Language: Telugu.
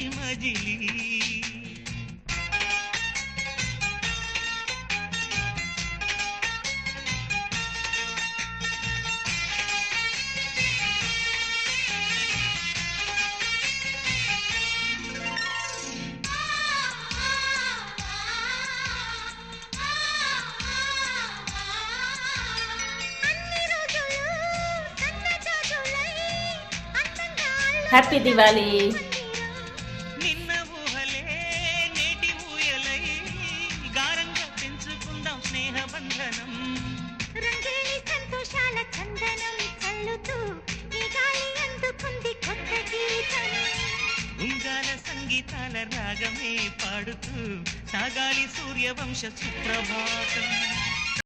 మనిషి మజిలీ హ్యాపీ దివాళీ. నిన్న ఊహలే నేటి ఊయలై గారంగా పెంచుకుందాం స్నేహబంధనం రంగేలి సంతోషాల చందనం చల్లుతూ ఈ గాలి అందుకుంది కొత్త గీతం ఉంగాల సంగీతాల రాగమే పాడుతూ సాగాలి సూర్యవంశ సుప్రభాతం